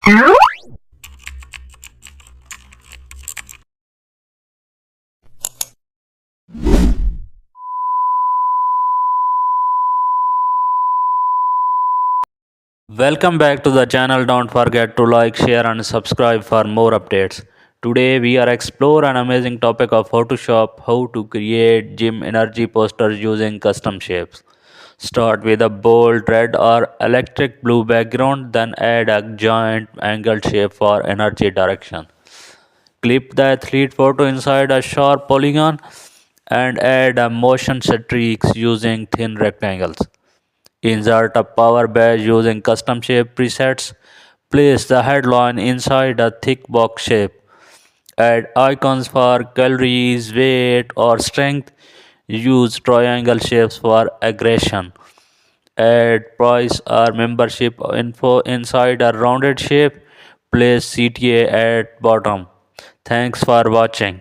Welcome back to the channel. Don't forget to like, share and subscribe for more updates. Today we are explore an amazing topic of Photoshop, how to create gym energy posters using custom shapes. Start with a bold red or electric blue background, then add a giant angled shape for energy direction. Clip the athlete photo inside a sharp polygon and add a motion streaks using thin rectangles. Insert a power badge using custom shape presets. Place the headline inside a thick box shape. Add icons for calories, weight, or strength. Use triangle shapes for aggression. Add price or membership info inside a rounded shape. Place CTA at bottom. Thanks for watching.